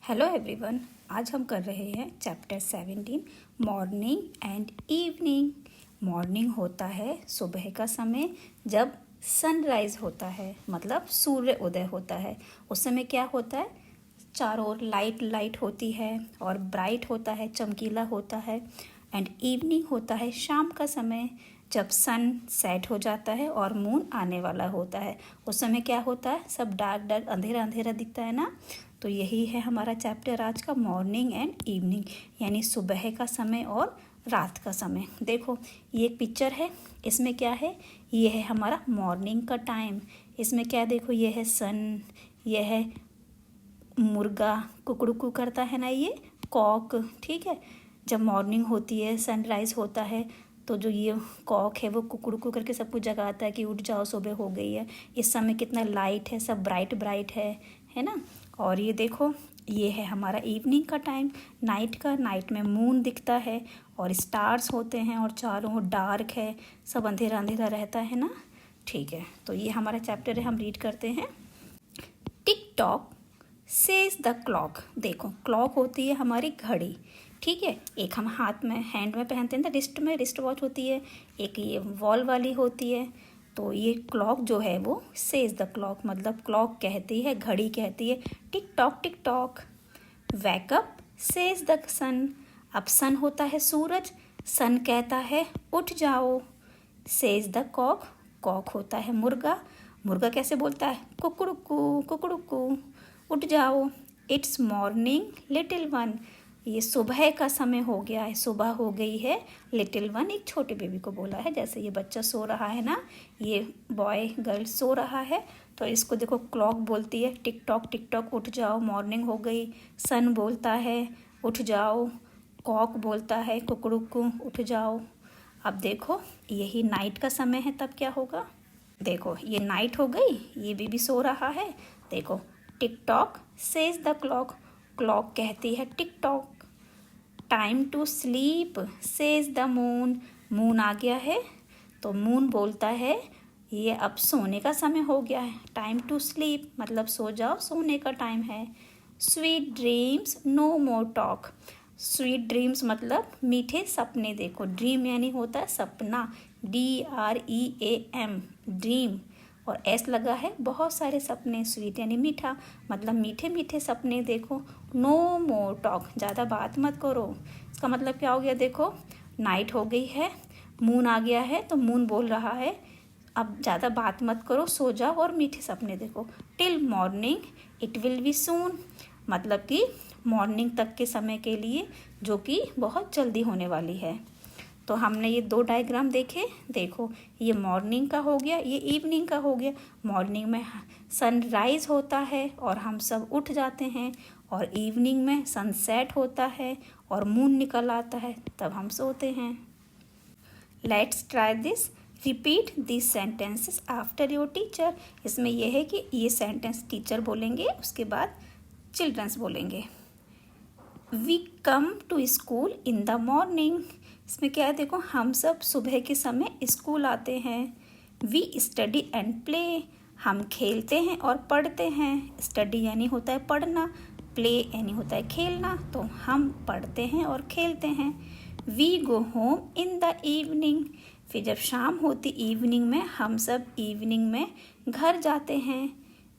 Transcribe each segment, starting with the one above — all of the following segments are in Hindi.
Hello everyone. आज हम कर रहे हैं chapter 17 morning and evening. Morning होता है सुबह का समय जब सनराइज होता है, मतलब सूर्य उदय होता है। उस समय क्या होता है, चारों ओर लाइट लाइट होती है और ब्राइट होता है, चमकीला होता है। एंड इवनिंग होता है शाम का समय जब सन सेट हो जाता है और मून आने वाला होता है। उस समय क्या होता है, सब डार्क डार्क अंधेरा अंधेरा दिखता है ना। तो यही है हमारा चैप्टर आज का, मॉर्निंग एंड इवनिंग, यानी सुबह का समय और रात का समय। देखो ये एक पिक्चर है, इसमें क्या है, ये है हमारा मॉर्निंग का टाइम। इसमें क्या देखो, ये है सन, ये है मुर्गा कुकड़ुकू करता है ना, ये कॉक, ठीक है। जब मॉर्निंग होती है, सनराइज होता है, तो जो ये कॉक है वो कुकड़ुकू करके सबको जगाता है कि उठ जाओ सुबह हो गई है। इस समय कितना लाइट है, सब ब्राइट ब्राइट है ना। और ये देखो, ये है हमारा इवनिंग का टाइम, नाइट का। नाइट में मून दिखता है और स्टार्स होते हैं और चारों ओर डार्क है, सब अंधेरा अंधेरा रहता है ना। ठीक है, तो ये हमारा चैप्टर है, हम रीड करते हैं। टिक टॉक सेज द क्लॉक। देखो क्लॉक होती है हमारी घड़ी, ठीक है। एक हम हाथ में हैंड में पहनते हैं ना, रिस्ट में रिस्ट वॉच होती है, एक ये वॉल वाली होती है। तो ये क्लॉक जो है वो सेज द क्लॉक, मतलब क्लॉक कहती है, घड़ी कहती है टिक टॉक। वैकअप सेज द सन। अब सन होता है सूरज, सन कहता है उठ जाओ। सेज द कॉक, कॉक होता है मुर्गा, मुर्गा कैसे बोलता है, कुकड़ुकू कुकड़ुकू, उठ जाओ। इट्स मॉर्निंग लिटिल वन, ये सुबह का समय हो गया है, सुबह हो गई है। लिटिल वन एक छोटे बेबी को बोला है, जैसे ये बच्चा सो रहा है ना, ये बॉय गर्ल सो रहा है, तो इसको देखो क्लॉक बोलती है टिक टॉक उठ जाओ, मॉर्निंग हो गई। सन बोलता है उठ जाओ, कॉक बोलता है कुकड़ुकू उठ जाओ। अब देखो यही नाइट का समय है, तब क्या होगा, देखो ये नाइट हो गई, ये बेबी सो रहा है। देखो tick tock says the clock, clock कहती है tick tock. Time to sleep says the moon, moon आ गया है तो मून बोलता है ये अब सोने का समय हो गया है। टाइम टू स्लीप मतलब सो जाओ, सोने का टाइम है। Sweet dreams no more talk, sweet dreams मतलब मीठे सपने। देखो ड्रीम यानी होता है सपना, DREAM ड्रीम, और एस लगा है बहुत सारे सपने। स्वीट यानी मीठा, मतलब मीठे मीठे सपने। देखो नो मोर टॉक, ज़्यादा बात मत करो, इसका मतलब क्या हो गया, देखो नाइट हो गई है, मून आ गया है, तो मून बोल रहा है अब ज़्यादा बात मत करो, सो जाओ और मीठे सपने देखो। Till morning it will be सून, मतलब कि मॉर्निंग तक के समय के लिए, जो कि बहुत जल्दी होने वाली है। तो हमने ये दो डायग्राम देखे, देखो ये मॉर्निंग का हो गया, ये इवनिंग का हो गया। मॉर्निंग में सनराइज होता है और हम सब उठ जाते हैं, और इवनिंग में सनसेट होता है और मून निकल आता है, तब हम सोते हैं। Let's try this, repeat this sentences after your teacher. इसमें यह है कि ये सेंटेंस टीचर बोलेंगे, उसके बाद चिल्ड्रंस बोलेंगे। We come to school in the morning, इसमें क्या है, देखो हम सब सुबह के समय स्कूल आते हैं। वी स्टडी एंड प्ले, हम खेलते हैं और पढ़ते हैं। स्टडी यानी होता है पढ़ना, प्ले यानी होता है खेलना, तो हम पढ़ते हैं और खेलते हैं। We go home in the evening, फिर जब शाम होती इवनिंग में, हम सब इवनिंग में घर जाते हैं।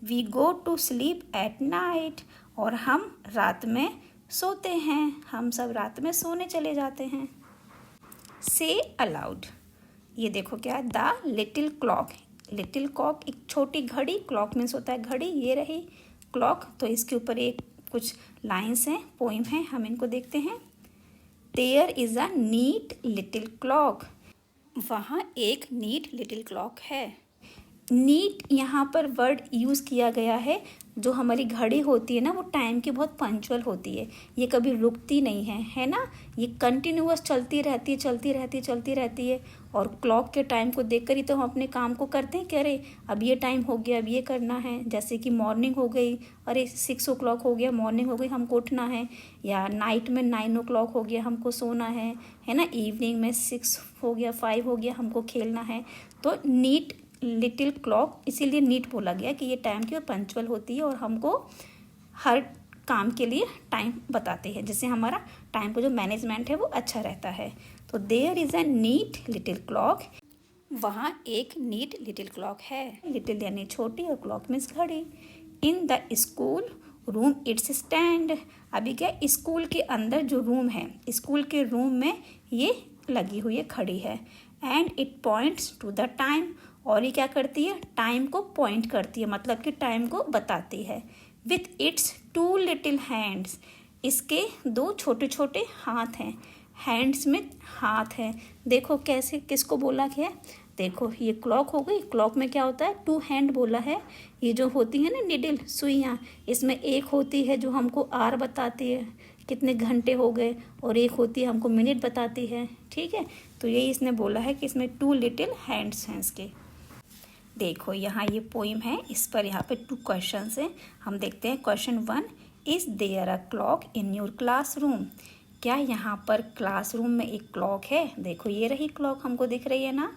We go to sleep at night, और हम रात में सोते हैं, हम सब रात में सोने चले जाते हैं। से अलाउड, ये देखो क्या है, the little clock, little clock एक छोटी घड़ी, क्लॉक मीन्स होता है घड़ी, ये रही क्लॉक। तो इसके ऊपर एक कुछ लाइन्स हैं, पोइम है, हम इनको देखते हैं। There is a neat little clock, वहाँ एक नीट लिटिल क्लॉक है। नीट यहाँ पर वर्ड यूज़ किया गया है, जो हमारी घड़ी होती है ना, वो टाइम की बहुत पंक्चुअल होती है, ये कभी रुकती नहीं है ना, ये कंटिन्यूअस चलती रहती है। और क्लॉक के टाइम को देखकर ही तो हम अपने काम को करते हैं कि अरे अब ये टाइम हो गया, अब ये करना है। जैसे कि मॉर्निंग हो गई, अरे 6 o'clock हो गया, मॉर्निंग हो गई, हमको उठना है। या नाइट में 9 o'clock हो गया, हमको सोना है ना। इवनिंग में 6 हो गया, 5 हो गया, हमको खेलना है। तो नीट लिटिल क्लॉक इसीलिए नीट बोला गया कि ये टाइम की पंक्चुअल होती है और हमको हर काम के लिए टाइम बताते हैं, जिससे हमारा टाइम को जो मैनेजमेंट है वो अच्छा रहता है। तो there is a neat little clock, वहाँ एक नीट लिटिल क्लॉक है। लिटिल यानी छोटी और क्लॉक मीन्स घड़ी। In the school room it's stand, अभी क्या स्कूल के अंदर जो रूम है, स्कूल के रूम में ये लगी हुई है, खड़ी है। And it points to the time, और ये क्या करती है, टाइम को पॉइंट करती है, मतलब कि टाइम को बताती है। विथ इट्स 2 लिटिल हैंड्स, इसके 2 छोटे छोटे हाथ हैं। हैंड्स में हाथ है, देखो कैसे, किसको बोला गया है, देखो ये क्लॉक हो गई। क्लॉक में क्या होता है, 2 हैंड बोला है। ये जो होती है ना निडल, सुइयाँ, इसमें एक होती है जो हमको आर बताती है, कितने घंटे हो गए, और एक होती है हमको मिनट बताती है। ठीक है, तो यही इसने बोला है कि इसमें 2 लिटिल हैंड्स हैं इसके। देखो यहाँ ये पोइम है, इस पर यहाँ पे 2 क्वेश्चंस हैं, हम देखते हैं। Question 1, is there a clock in your classroom, क्या यहाँ पर क्लासरूम में एक क्लॉक है। देखो ये रही क्लॉक, हमको दिख रही है ना,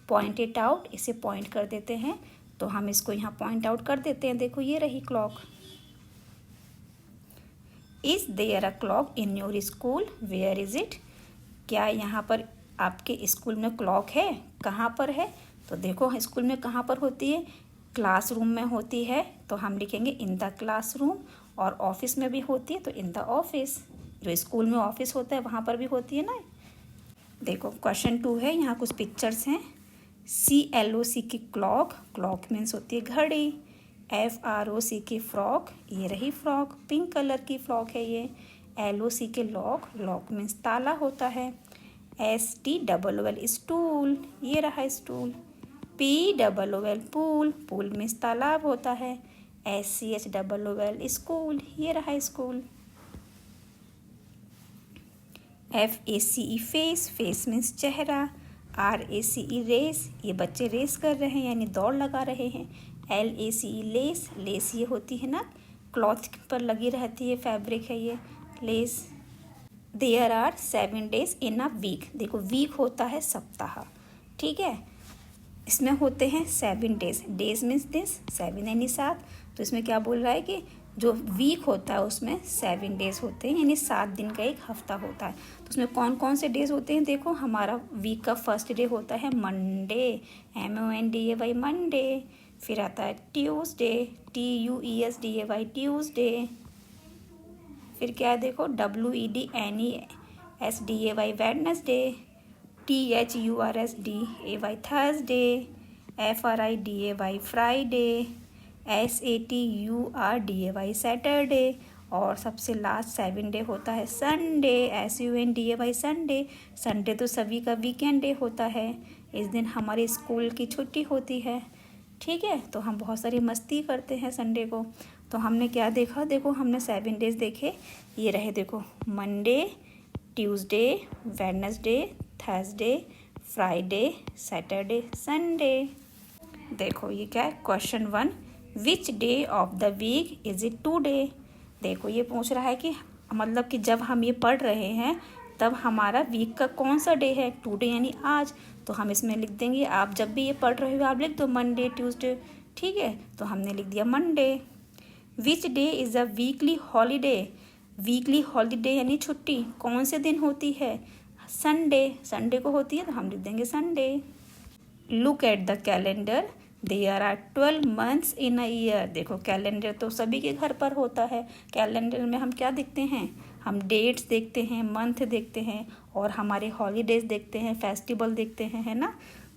पॉइंट इट आउट, इसे पॉइंट कर देते हैं, तो हम इसको यहाँ पॉइंट आउट कर देते हैं। देखो ये रही clock. Is there a clock in your school, where is it, क्या यहाँ पर आपके स्कूल में क्लॉक है, कहाँ पर है। तो देखो स्कूल में कहाँ पर होती है, क्लासरूम में होती है, तो हम लिखेंगे इन द क्लासरूम। और ऑफिस में भी होती है तो इन द ऑफिस, जो स्कूल में ऑफिस होता है वहाँ पर भी होती है ना। देखो क्वेश्चन 2 है, यहाँ कुछ पिक्चर्स हैं। CLOC की क्लॉक, क्लॉक मीन्स होती है घड़ी। FROC की फ्रॉक, ये रही फ्रॉक, पिंक कलर की फ्रॉक है ये। LOC के लॉक, लॉक मीन्स ताला होता है। STOOL स्टूल, ये रहा stool. POOL pool, pool means तालाब होता है। SCHOOL स्कूल, ये रहा school. FACE face, face means चेहरा। RACE रेस, ये बच्चे रेस कर रहे हैं यानी दौड़ लगा रहे हैं। LACE लेस, लेस ये होती है ना क्लॉथ पर लगी रहती है, फैब्रिक है ये lace. There are 7 days in a week, देखो वीक होता है सप्ताह, ठीक है, इसमें होते हैं 7 days, डेज मीन्स दिस, 7 यानी 7, तो इसमें क्या बोल रहा है कि जो वीक होता है उसमें 7 days होते हैं, यानी 7 दिन का एक हफ्ता होता है। तो उसमें कौन कौन से डेज होते हैं, देखो हमारा वीक का फर्स्ट डे होता है मंडे, MONDAY मंडे। फिर आता है ट्यूसडे, TUESDAY ट्यूसडे। फिर क्या है, देखो WEDNESDAY Wednesday, THURSDAY Thursday, FRIDAY Friday, SATURDAY Saturday. और सबसे लास्ट 7 डे होता है संडे, SUNDAY संडे। संडे तो सभी का वीकेंड डे होता है, इस दिन हमारी स्कूल की छुट्टी होती है। ठीक है, तो हम बहुत सारी मस्ती करते हैं संडे को। तो हमने क्या देखा, देखो हमने 7 days देखे, ये रहे देखो Monday, Tuesday, Wednesday, Thursday, Friday, Saturday, Sunday. देखो ये क्या है, question 1, which day of the week is it today. देखो ये पूछ रहा है कि मतलब कि जब हम ये पढ़ रहे हैं तब हमारा वीक का कौन सा डे है, टुडे यानी आज। तो हम इसमें लिख देंगे, आप जब भी ये पढ़ रहे हो आप लिख दो मंडे, ट्यूसडे, ठीक है, तो हमने लिख दिया Monday. Which day is a weekly holiday, weekly holiday यानी छुट्टी कौन से दिन होती है, संडे, संडे को होती है, तो हम लिख देंगे Sunday. Look at the calendar, there are 12 months in a year. देखो कैलेंडर तो सभी के घर पर होता है, कैलेंडर में हम क्या देखते हैं, हम डेट्स देखते हैं, मंथ देखते हैं, और हमारे हॉलीडेज देखते हैं, फेस्टिवल देखते हैं, है ना।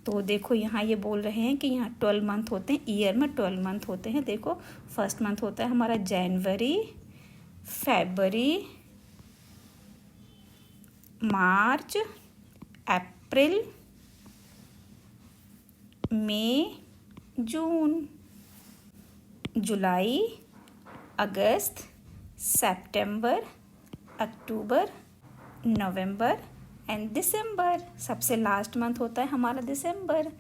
तो देखो यहाँ ये बोल रहे हैं कि यहाँ 12 month होते हैं, ईयर में 12 month होते हैं। देखो फर्स्ट मंथ होता है हमारा जनवरी, फरवरी, मार्च, अप्रैल, मई, जून, जुलाई, अगस्त, सितंबर, अक्टूबर, नवंबर एंड दिसंबर। सबसे लास्ट मंथ होता है हमारा दिसंबर।